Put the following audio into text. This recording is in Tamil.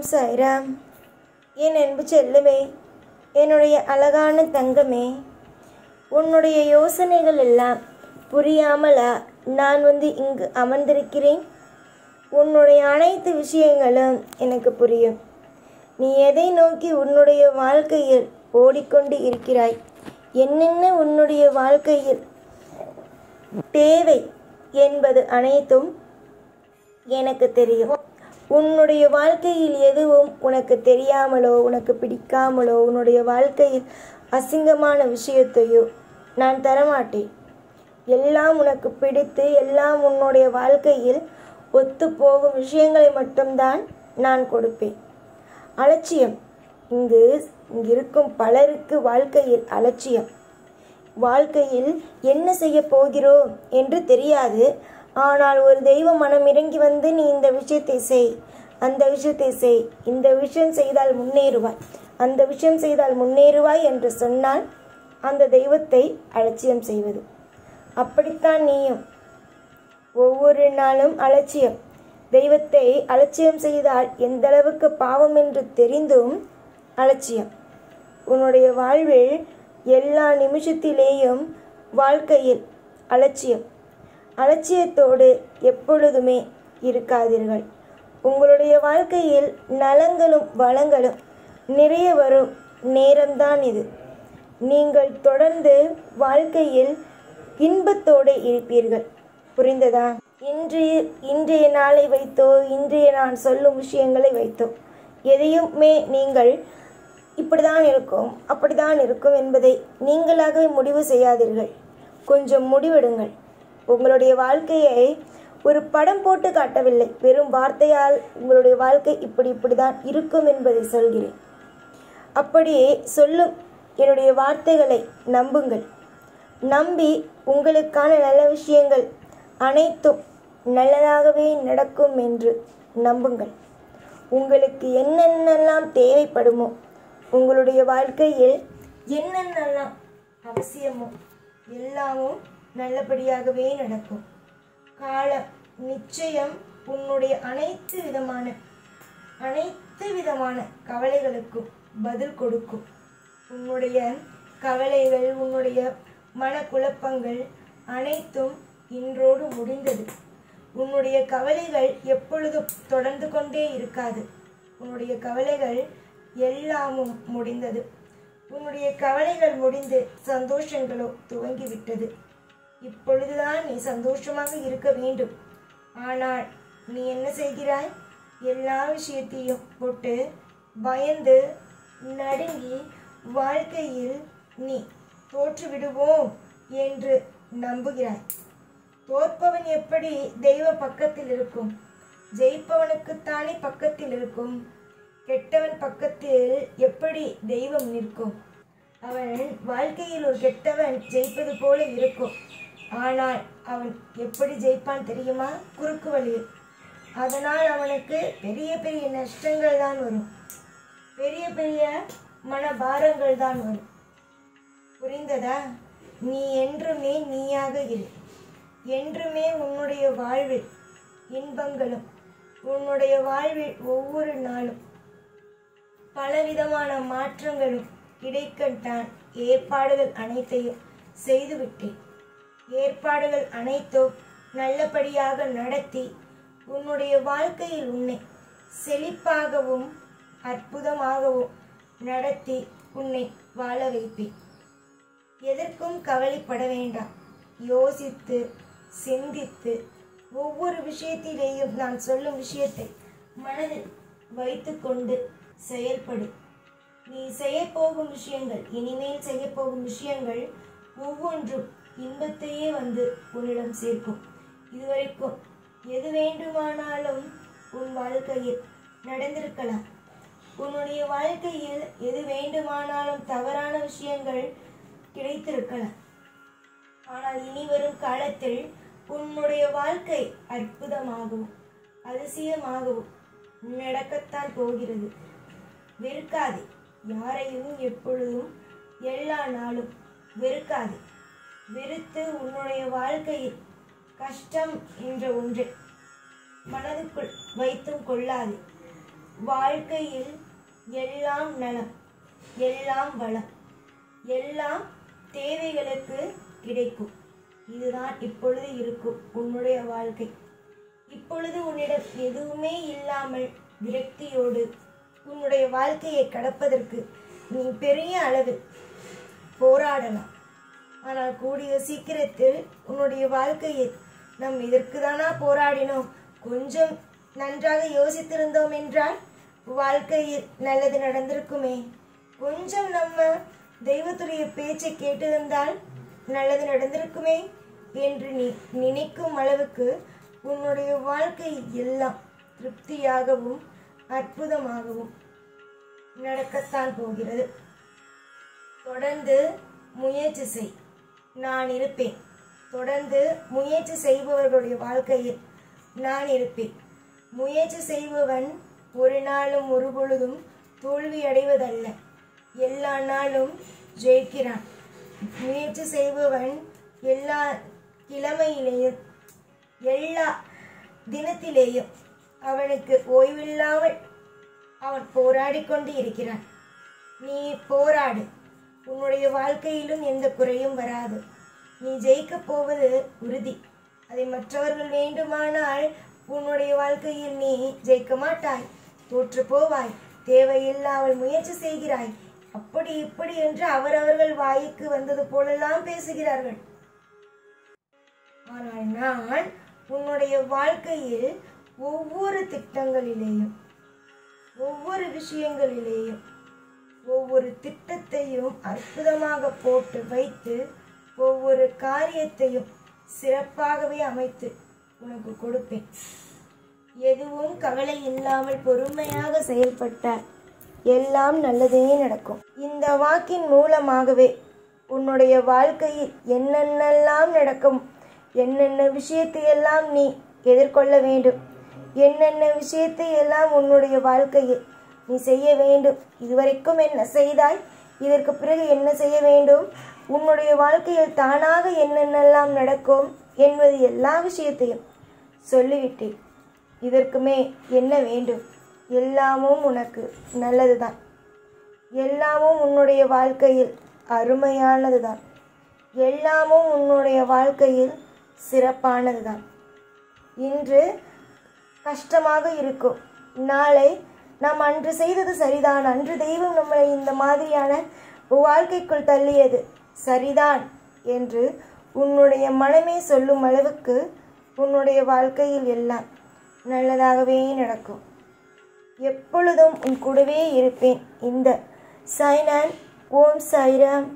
ஓம் சாய்ராம். என் அன்பு செல்லுமே, என்னுடைய அழகான தங்கமே, உன்னுடைய யோசனைகள் எல்லாம் புரியாமலா நான் இங்கு அமர்ந்திருக்கிறேன்? உன்னுடைய அனைத்து விஷயங்களும் எனக்கு புரியும். நீ எதை நோக்கி உன்னுடைய வாழ்க்கையில் ஓடிக்கொண்டு இருக்கிறாய், என்னென்ன உன்னுடைய வாழ்க்கையில் தேவை என்பது அனைத்தும் எனக்கு தெரியும். உன்னுடைய வாழ்க்கையில் எதுவும் உனக்கு தெரியாமலோ உனக்கு பிடிக்காமலோ உன்னுடைய வாழ்க்கையில் அசிங்கமான விஷயத்தையோ நான் தரமாட்டேன். எல்லாம் உனக்கு பிடித்து எல்லாம் உன்னுடைய வாழ்க்கையில் ஒத்து போகும் விஷயங்களை மட்டும்தான் நான் கொடுப்பேன். அலட்சியம் இங்கிருக்கும் பலருக்கு வாழ்க்கையில் அலட்சியம். வாழ்க்கையில் என்ன செய்ய போகிறோம் என்று தெரியாது. ஆனால் ஒரு தெய்வம் மனம் இறங்கி நீ இந்த விஷயத்தை செய், அந்த விஷயத்தை செய், இந்த விஷயம் செய்தால் முன்னேறுவாய், அந்த விஷயம் செய்தால் முன்னேறுவாய் என்று சொன்னால் அந்த தெய்வத்தை அலட்சியம் செய்வது. அப்படித்தான் நீயும் ஒவ்வொரு நாளும் அலட்சியம். தெய்வத்தை அலட்சியம் செய்தால் எந்த அளவுக்கு பாவம் என்று தெரிந்தும் அலட்சியம். உன்னுடைய வாழ்வில் எல்லா நிமிஷத்திலேயும் வாழ்க்கையில் அலட்சியம். அலட்சியத்தோடு எப்பொழுதுமே இருக்காதீர்கள். உங்களுடைய வாழ்க்கையில் நலங்களும் வளங்களும் நிறைய வரும் நேரம்தான் இது. நீங்கள் தொடர்ந்து வாழ்க்கையில் இன்பத்தோடு இருப்பீர்கள். புரிந்ததா? இன்றைய நாளை வைத்தோ இன்றைய நான் சொல்லும் விஷயங்களை வைத்தோ எதையுமே நீங்கள் இப்படிதான் இருக்கும் அப்படிதான் இருக்கும் என்பதை நீங்களாகவே முடிவு செய்யாதீர்கள். கொஞ்சம் முடிவெடுங்கள். உங்களுடைய வாழ்க்கையை ஒரு படம் போட்டு காட்டவில்லை, வெறும் வார்த்தையால் உங்களுடைய வாழ்க்கை இப்படிதான் இருக்கும் என்பதை சொல்கிறேன். அப்படியே சொல்லும் என்னுடைய வார்த்தைகளை நம்புங்கள். நம்பி உங்களுக்கான நல்ல விஷயங்கள் அனைத்தும் நல்லதாகவே நடக்கும் என்று நம்புங்கள். உங்களுக்கு என்னென்னலாம் தேவைப்படுமோ, உங்களுடைய வாழ்க்கையில் என்னென்னலாம் அவசியமோ எல்லாமும் நல்லபடியாகவே நடக்கும். காலம் நிச்சயம் உன்னுடைய அனைத்து விதமான கவலைகளுக்கும் பதில் கொடுக்கும். உன்னுடைய கவலைகள், உன்னுடைய மனக்குழப்பங்கள் அனைத்தும் இன்றோடு முடிந்தது. உன்னுடைய கவலைகள் எப்பொழுதும் தொடர்ந்து கொண்டே இருக்காது. உன்னுடைய கவலைகள் எல்லாமும் முடிந்தது. உன்னுடைய கவலைகள் முடிந்து சந்தோஷங்களோ துவங்கிவிட்டது. இப்பொழுதுதான் நீ சந்தோஷமாக இருக்க வேண்டும். ஆனால் நீ என்ன செய்கிறாய்? எல்லா விஷயத்தையும் போட்டு பயந்து நடுங்கி வாழ்க்கையில் நீ தோற்றுவிடுவோம் என்று நம்புகிறாய். தோற்பவன் எப்படி தெய்வ பக்கத்தில் இருக்கும்? ஜெயிப்பவனுக்குத்தானே பக்கத்தில் இருக்கும். கெட்டவன் பக்கத்தில் எப்படி தெய்வம் நிற்கும்? அவன் வாழ்க்கையில் ஒரு கெட்டவன் ஜெயிப்பது போல இருக்கும். ஆனால் அவன் எப்படி ஜெயிப்பான் தெரியுமா? குறுக்கு வழியில். அதனால் அவனுக்கு பெரிய பெரிய நஷ்டங்கள் தான் வரும், பெரிய பெரிய மனபாரங்கள் தான் வரும். புரிந்ததா? நீ என்றுமே நீயாக இரு. என்றுமே உன்னுடைய வாழ்வில் இன்பங்களும் உன்னுடைய வாழ்வில் ஒவ்வொரு நாளும் பலவிதமான மாற்றங்களும் கிடைக்கத்தான் ஏற்பாடுகள் அனைத்தையும் செய்துவிட்டேன். ஏற்பாடுகள் அனைத்தும் நல்லபடியாக நடத்தி உன்னுடைய வாழ்க்கையில் உன்னை செழிப்பாகவும் அற்புதமாகவும் நடத்தி உன்னை வாழ வைப்பேன். எதற்கும் கவலைப்பட வேண்டாம். யோசித்து சிந்தித்து ஒவ்வொரு விஷயத்திலேயும் நான் சொல்லும் விஷயத்தை மனதில் வைத்துக்கொண்டு செயல்படு. நீ செய்யப்போகும் விஷயங்கள், இனிமேல் செய்யப்போகும் விஷயங்கள் ஒவ்வொன்றும் இன்பத்தையே உன்னிடம் சேர்க்கும். இதுவரைக்கும் எது வேண்டுமானாலும் உன் வாழ்க்கையில் நடந்திருக்கலாம். உன்னுடைய வாழ்க்கையில் எது வேண்டுமானாலும் தவறான விஷயங்கள் கிடைத்திருக்கலாம். ஆனால் இனி வரும் காலத்தில் உன்னுடைய வாழ்க்கை அற்புதமாகவும் அதிசயமாகவும் நடக்கத்தான் போகிறது. வெறுக்காதே. யாரையும் எப்பொழுதும் எல்லா நாளும் வெறுக்காதே. வெறுத்து உன்னுடைய வாழ்க்கையில் கஷ்டம் என்ற ஒன்றை மனதுக்குள் வைத்தும் கொள்ளாதே. வாழ்க்கையில் எல்லாம் நலம், எல்லாம் வளம், எல்லாம் தேவைகளுக்கு கிடைக்கும். இதுதான் இப்பொழுது இருக்கும் உன்னுடைய வாழ்க்கை. இப்பொழுது உன்னிடம் எதுவுமே இல்லாமல் விரக்தியோடு உன்னுடைய வாழ்க்கையை கடப்பதற்கு நீ பெரிய அளவில் போராடலாம். ஆனால் கூடிய சீக்கிரத்தில் உன்னுடைய வாழ்க்கையில் நாம் இதற்கு தானா போராடினோம், கொஞ்சம் நன்றாக யோசித்திருந்தோம் என்றால் வாழ்க்கையில் நல்லது நடந்திருக்குமே, கொஞ்சம் நம்ம தெய்வத்துடைய பேச்சை கேட்டிருந்தால் நல்லது நடந்திருக்குமே என்று நீ நினைக்கும் அளவுக்கு உன்னுடைய வாழ்க்கை எல்லாம் திருப்தியாகவும் அற்புதமாகவும் நடக்கத்தான் போகிறது. தொடர்ந்து முயற்சி செய், நான் இருப்பேன். தொடர்ந்து முயற்சி செய்பவர்களுடைய வாழ்க்கையில் நான் இருப்பேன். முயற்சி செய்பவன் ஒரு நாளும் ஒரு பொழுதும் தோல்வி அடைவதல்ல, எல்லா நாளும் ஜெயிக்கிறான். முயற்சி செய்பவன் எல்லா கிழமையிலேயும் எல்லா தினத்திலேயும் அவனுக்கு ஓய்வில்லாமல் அவன் போராடி கொண்டு இருக்கிறான். நீ போராடு, உன்னுடைய வாழ்க்கையிலும் எந்த குறையும் வராது. நீ ஜெயிக்கப் போவது உறுதி. அதை மற்றவர்கள் வேண்டுமானால் உன்னுடைய வாழ்க்கையில் நீ ஜெயிக்க மாட்டாய், தோற்று போவாய், தேவையில்லாமல் முயற்சி செய்கிறாய், அப்படி இப்படி என்று அவரவர்கள் வாய்க்கு வந்தது போலெல்லாம் பேசுகிறார்கள். ஆனால் நான் உன்னுடைய வாழ்க்கையில் ஒவ்வொரு திட்டங்களிலேயும் ஒவ்வொரு விஷயங்களிலேயும் ஒவ்வொரு திட்டத்தையும் அற்புதமாக போட்டு வைத்து ஒவ்வொரு காரியத்தையும் சிறப்பாகவே அமைத்து உனக்கு கொடுப்பேன். எதுவும் கவலை இல்லாமல் பொறுமையாக செயல்பட்டால் எல்லாம் நல்லதே நடக்கும். இந்த வாக்கின் மூலமாகவே உன்னுடைய வாழ்க்கையில் என்னென்னலாம் நடக்கும், என்னென்ன விஷயத்தையெல்லாம் நீ எதிர்கொள்ள வேண்டும், என்னென்ன விஷயத்தை எல்லாம் உன்னுடைய வாழ்க்கையில் நீ செய்ய வேண்டும், இதுவரைக்கும் என்ன செய்தாய், இதற்கு பிறகு என்ன செய்ய வேண்டும், உன்னுடைய வாழ்க்கையில் தானாக என்னென்னலாம் நடக்கும் என்பது எல்லா விஷயத்தையும் சொல்லிவிட்டேன். இதற்குமே என்ன வேண்டும், எல்லாமும் உனக்கு நல்லதுதான், எல்லாமும் உன்னுடைய வாழ்க்கையில் அருமையானதுதான், எல்லாமும் உன்னுடைய வாழ்க்கையில் சிறப்பானதுதான். இன்று கஷ்டமாக இருக்கும், நாளை நாம் அன்று செய்தது சரிதான், அன்று தெய்வம் நம்மளை இந்த மாதிரியான வாழ்க்கைக்குள் தள்ளியது சரிதான் என்று உன்னுடைய மனமே சொல்லும் அளவுக்கு உன்னுடைய வாழ்க்கையில் எல்லாம் நல்லதாகவே நடக்கும். எப்பொழுதும் உன் கூடவே இருப்பேன். இந்த சாய்நான். ஓம் சாய்ராம்.